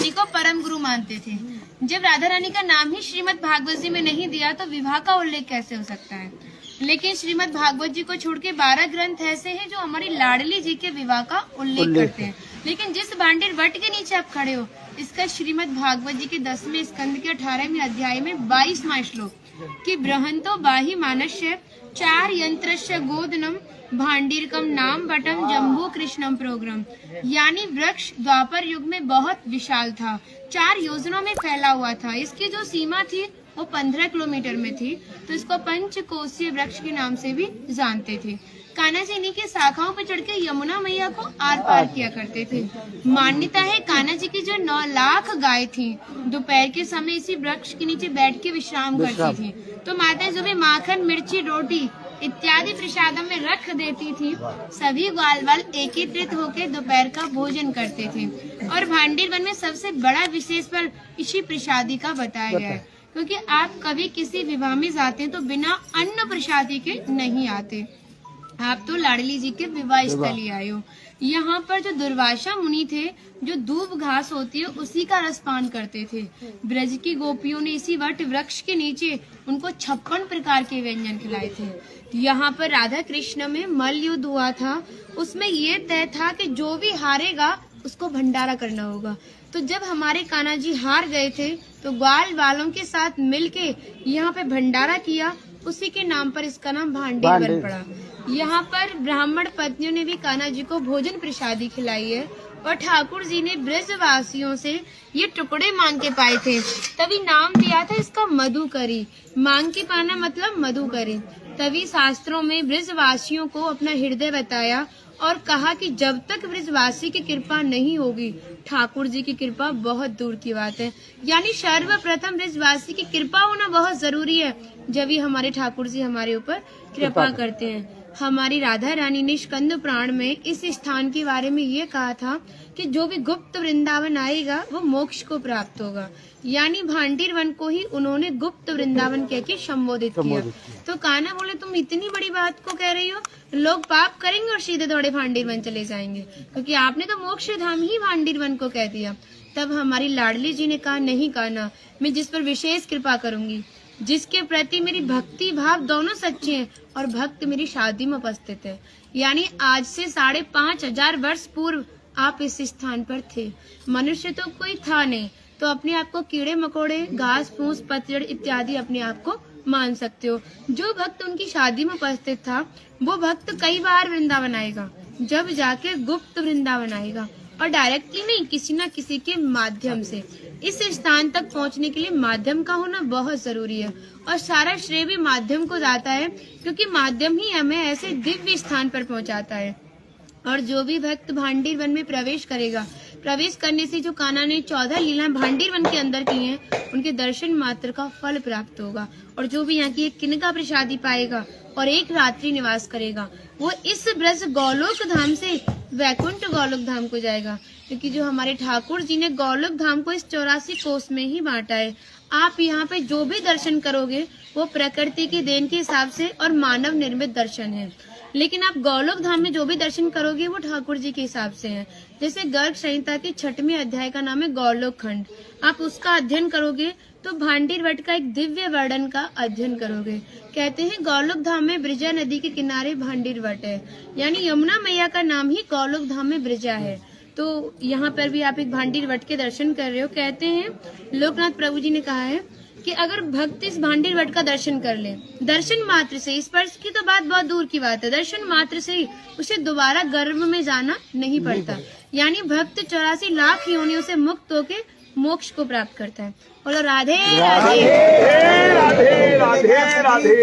पत्नी को परम गुरु मानते थे। जब राधा रानी का नाम ही श्रीमद् भागवत जी में नहीं दिया तो विवाह का उल्लेख कैसे हो सकता है। लेकिन श्रीमद् भागवत जी को छोड़ के 12 ग्रंथ ऐसे हैं जो हमारी लाडली जी के विवाह का उल्लेख करते हैं। लेकिन जिस भांडीर वट के नीचे आप खड़े हो, इसका श्रीमद् भागवत जी के 10वें स्कंद के 18वें अध्याय में 22वां श्लोक कि बृहंतो बाहि मानस्य 4 यंत्रस्य गोदनम भांडीरकम नाम बटम जम्बू कृष्णम प्रोग्राम, यानी वृक्ष द्वापर युग में बहुत विशाल था, 4 योजनों में फैला हुआ था। इसकी जो सीमा थी वो 15 किलोमीटर में थी, तो इसको पंचकोशीय वृक्ष के नाम से भी जानते थे। कान्हा जी इन्हीं की शाखाओं पर चढ़ के यमुना मैया को आर पार किया करते थे। मान्यता है कान्हा जी की जो 9 लाख गाय थी दोपहर के समय इसी वृक्ष के नीचे बैठ के विश्राम करती थी। तो माताएं जो भी माखन, मिर्ची, रोटी इत्यादि प्रसादम में रख देती थी, सभी ग्वाल वाल एकत्रित होकर दोपहर का भोजन करते थे। और भांडीर वन में सबसे बड़ा विशेष पर इसी प्रसादी का बताया गया है, क्योंकि आप कभी किसी विवाह में जाते हैं तो बिना अन्न प्रसादी के नहीं आते। आप तो लाडली जी के विवाह स्थली आए हो। यहाँ पर जो दुर्वासा मुनि थे, जो दूब घास होती है उसी का रसपान करते थे। ब्रज की गोपियों ने इसी वट वृक्ष के नीचे उनको 56 प्रकार के व्यंजन खिलाए थे। यहाँ पर राधा कृष्ण में मल्ल युद्ध हुआ था, उसमें ये तय था कि जो भी हारेगा उसको भंडारा करना होगा। तो जब हमारे कान्हा जी हार गए थे तो ग्वाल वालों के साथ मिलके यहाँ पे भंडारा किया, उसी के नाम पर इसका नाम भांडीर बन पड़ा। यहाँ पर ब्राह्मण पत्नियों ने भी कान्हा जी को भोजन प्रसादी खिलाई है और ठाकुर जी ने ब्रजवासियों से ये टुकड़े मांग के पाए थे, तभी नाम दिया था इसका मधुकरी। मांग के पाना मतलब मधुकरी। तभी शास्त्रों में ब्रजवासियों को अपना हृदय बताया और कहा कि जब तक ब्रजवासी की कृपा नहीं होगी, ठाकुर जी की कृपा बहुत दूर की बात है। यानी सर्वप्रथम ब्रजवासी की कृपा होना बहुत जरूरी है, जब ही हमारे ठाकुर जी हमारे ऊपर कृपा करते हैं। हमारी राधा रानी ने स्कंद पुराण में इस स्थान के बारे में ये कहा था कि जो भी गुप्त वृंदावन आएगा वो मोक्ष को प्राप्त होगा। यानी भांडीर वन को ही उन्होंने गुप्त वृंदावन कह के संबोधित किया। तो कान्हा बोले तुम इतनी बड़ी बात को कह रही हो, लोग पाप करेंगे और सीधे दौड़े भांडीर वन चले जाएंगे, क्योंकि आपने तो मोक्ष धाम ही भांडीर वन को कह दिया। तब हमारी लाडली जी ने कहा नहीं कान्हा, मैं जिस पर विशेष कृपा करूंगी, जिसके प्रति मेरी भक्ति भाव दोनों सच्चे हैं और भक्त मेरी शादी में उपस्थित है। यानी आज से 5,500 वर्ष पूर्व आप इस स्थान पर थे। मनुष्य तो कोई था नहीं, तो अपने आप को कीड़े मकोड़े, घास फूस, पतझड़ इत्यादि अपने आप को मान सकते हो। जो भक्त उनकी शादी में उपस्थित था वो भक्त कई बार वृंदावन आएगा, जब जाके गुप्त वृंदावन आएगा और डायरेक्टली नहीं, किसी न किसी के माध्यम से। इस स्थान तक पहुंचने के लिए माध्यम का होना बहुत जरूरी है और सारा श्रेय भी माध्यम को जाता है, क्योंकि माध्यम ही हमें ऐसे दिव्य स्थान पर पहुंचाता है। और जो भी भक्त भांडीर वन में प्रवेश करेगा, प्रवेश करने से जो कान्हा ने 14 लीलाएं भांडीर वन के अंदर की हैं, उनके दर्शन मात्र का फल प्राप्त होगा। और जो भी यहाँ की एक किनका प्रसादी पाएगा और एक रात्रि निवास करेगा, वो इस ब्रज गौलोक धाम से वैकुंठ गौलोक धाम को जाएगा, क्योंकि जो हमारे ठाकुर जी ने गौलोक धाम को इस 84 कोस में ही बांटा है। आप यहाँ पे जो भी दर्शन करोगे वो प्रकृति की देन के हिसाब से और मानव निर्मित दर्शन है, लेकिन आप गौलोक धाम में जो भी दर्शन करोगे वो ठाकुर जी के हिसाब से है। जैसे गर्ग संहिता के 6वें अध्याय का नाम है गौलोक खंड, आप उसका अध्ययन करोगे तो भांडीर वट का एक दिव्य वर्णन का अध्ययन करोगे। कहते हैं गौलोक धाम में ब्रिजा नदी के किनारे भांडीर वट है, यानी यमुना मैया का नाम ही गौलोक धाम में ब्रिजा है। तो यहाँ पर भी आप एक भांडीर वट के दर्शन कर रहे हो। कहते हैं लोकनाथ प्रभु जी ने कहा है कि अगर भक्त इस भांडीर वट का दर्शन कर ले, दर्शन मात्र से, स्पर्श की तो बात बहुत दूर की बात है, दर्शन मात्र से ही उसे दोबारा गर्भ में जाना नहीं पड़ता। यानी भक्त 84 लाख योनियों से मुक्त होके मोक्ष को प्राप्त करता है। बोलो राधे राधे राधे राधे राधे राधे।